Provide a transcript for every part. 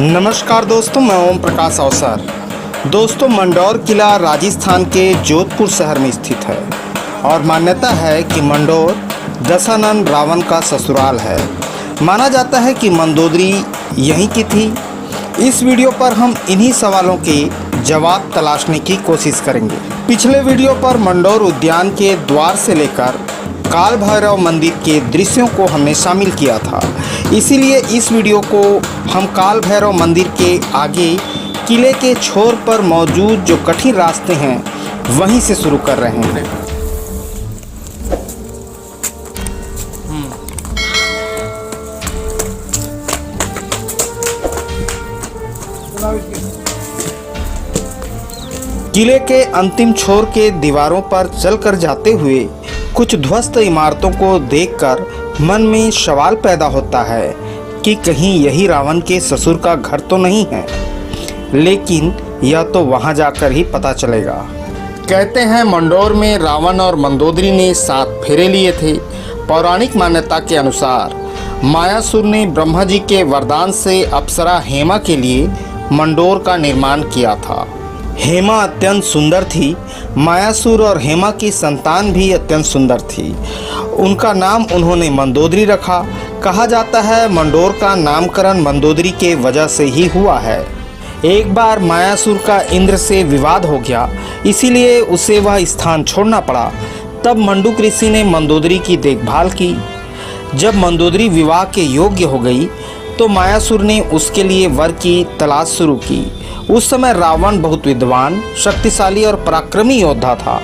नमस्कार दोस्तों, मैं ओम प्रकाश अवसर। दोस्तों, मंडौर किला राजस्थान के जोधपुर शहर में स्थित है और मान्यता है कि मंडौर दशानन रावण का ससुराल है। माना जाता है कि मंदोदरी यहीं की थी। इस वीडियो पर हम इन्हीं सवालों के जवाब तलाशने की कोशिश करेंगे। पिछले वीडियो पर मंडौर उद्यान के द्वार से लेकर काल भैरव मंदिर के दृश्यों को हमने शामिल किया था, इसीलिए इस वीडियो को हम काल भैरव मंदिर के आगे किले के छोर पर मौजूद जो कठिन रास्ते हैं वहीं से शुरू कर रहे हैं। किले के अंतिम छोर के दीवारों पर चलकर जाते हुए कुछ ध्वस्त इमारतों को देखकर मन में सवाल पैदा होता है कि कहीं यही रावण के ससुर का घर तो नहीं है, लेकिन यह तो वहां जाकर ही पता चलेगा। कहते हैं मंडौर में रावण और मंदोदरी ने 7 फेरे लिए थे। पौराणिक मान्यता के अनुसार मायासुर ने ब्रह्मा जी के वरदान से अप्सरा हेमा के लिए मंडौर का निर्माण किया था। हेमा अत्यंत सुंदर थी। मायासुर और हेमा की संतान भी अत्यंत सुंदर थी। उनका नाम उन्होंने मंदोदरी रखा। कहा जाता है मंडौर का नामकरण मंदोदरी के वजह से ही हुआ है। एक बार मायासुर का इंद्र से विवाद हो गया, इसीलिए उसे वह स्थान छोड़ना पड़ा। तब मंडूक ऋषि ने मंदोदरी की देखभाल की। जब मंदोदरी विवाह के योग्य हो गई तो मायासुर ने उसके लिए वर की तलाश शुरू की। उस समय रावण बहुत विद्वान, शक्तिशाली और पराक्रमी योद्धा था।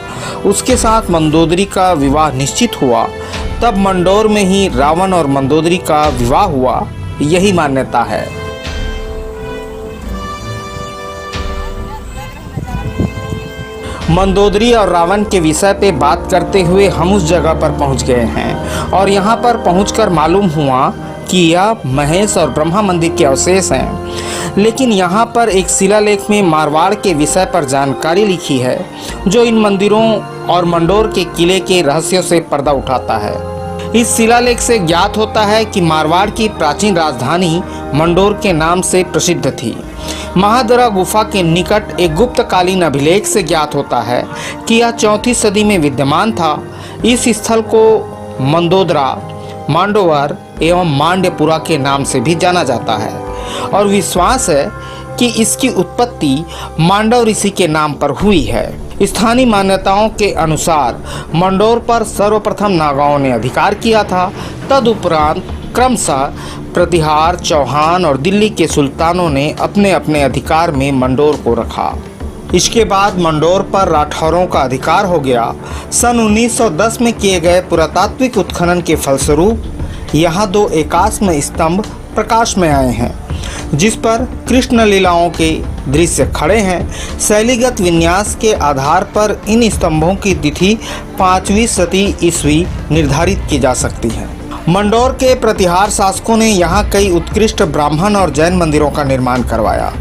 उसके साथ मंदोदरी का विवाह निश्चित हुआ। तब मंडौर में ही रावण और मंदोदरी का विवाह हुआ, यही मान्यता है। मंदोदरी और रावण के विषय पे बात करते हुए हम उस जगह पर पहुंच गए हैं और यहाँ पर पहुंचकर मालूम हुआ कि यह महेश और ब्रह्मा मंदिर के अवशेष हैं। लेकिन यहाँ पर एक शिलालेख में मारवाड़ के विषय पर जानकारी लिखी है, जो इन मंदिरों और मंडौर के किले के रहस्यों से पर्दा उठाता है। इस शिलालेख से ज्ञात होता है कि मारवाड़ की प्राचीन राजधानी मंडौर के नाम से प्रसिद्ध थी। महादरा गुफा के निकट एक गुप्तकालीन अभिलेख से ज्ञात होता है कि यह 4वीं सदी में विद्यमान था। इस स्थल को मंदोदरा, मांडोवर एवं मांड्यपुरा के नाम से भी जाना जाता है और विश्वास है कि इसकी उत्पत्ति मांडव ऋषि के नाम पर हुई है। स्थानीय मान्यताओं के अनुसार मंडौर पर सर्वप्रथम नागाओं ने अधिकार किया था। तदुपरांत क्रमशः प्रतिहार, चौहान और दिल्ली के सुल्तानों ने अपने अपने अधिकार में मंडौर को रखा। इसके बाद मंडौर पर राठौरों का अधिकार हो गया। सन 1910 में किए गए पुरातात्विक उत्खनन के फलस्वरूप यहाँ 2 एकाश्म स्तंभ प्रकाश में आए हैं, जिस पर कृष्ण लीलाओं के दृश्य खड़े हैं। शैलीगत विन्यास के आधार पर इन स्तंभों की तिथि 5वीं शती ईस्वी निर्धारित की जा सकती है। मंडौर के प्रतिहार शासकों ने यहाँ कई उत्कृष्ट ब्राह्मण और जैन मंदिरों का निर्माण करवाया।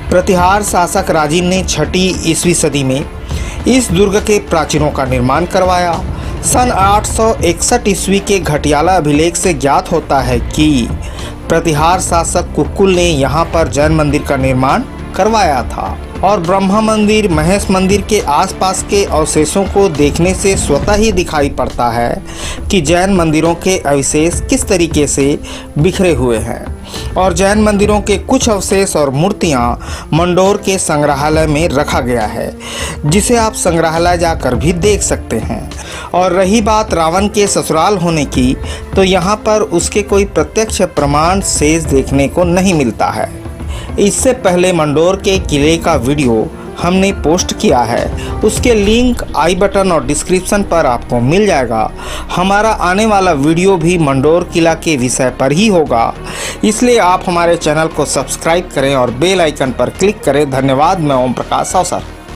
प्रतिहार शासक राजीव ने 6वीं ईस्वी सदी में इस दुर्ग के प्राचीरों का निर्माण करवाया। सन 861 ईस्वी के घटियाला अभिलेख से ज्ञात होता है कि प्रतिहार शासक कुक्कुल ने यहाँ पर जैन मंदिर का निर्माण करवाया था और ब्रह्मा मंदिर, महेश मंदिर के आसपास के अवशेषों को देखने से स्वतः ही दिखाई पड़ता है कि जैन मंदिरों के अवशेष किस तरीके से बिखरे हुए हैं और जैन मंदिरों के कुछ अवशेष और मूर्तियां मंडौर के संग्रहालय में रखा गया है, जिसे आप संग्रहालय जाकर भी देख सकते हैं। और रही बात रावण के ससुराल होने की, तो यहाँ पर उसके कोई प्रत्यक्ष प्रमाण शेष देखने को नहीं मिलता है। इससे पहले मंडौर के किले का वीडियो हमने पोस्ट किया है, उसके लिंक आई बटन और डिस्क्रिप्शन पर आपको मिल जाएगा। हमारा आने वाला वीडियो भी मंडौर किला के विषय पर ही होगा, इसलिए आप हमारे चैनल को सब्सक्राइब करें और बेल आइकन पर क्लिक करें। धन्यवाद। मैं ओम प्रकाश अवसर।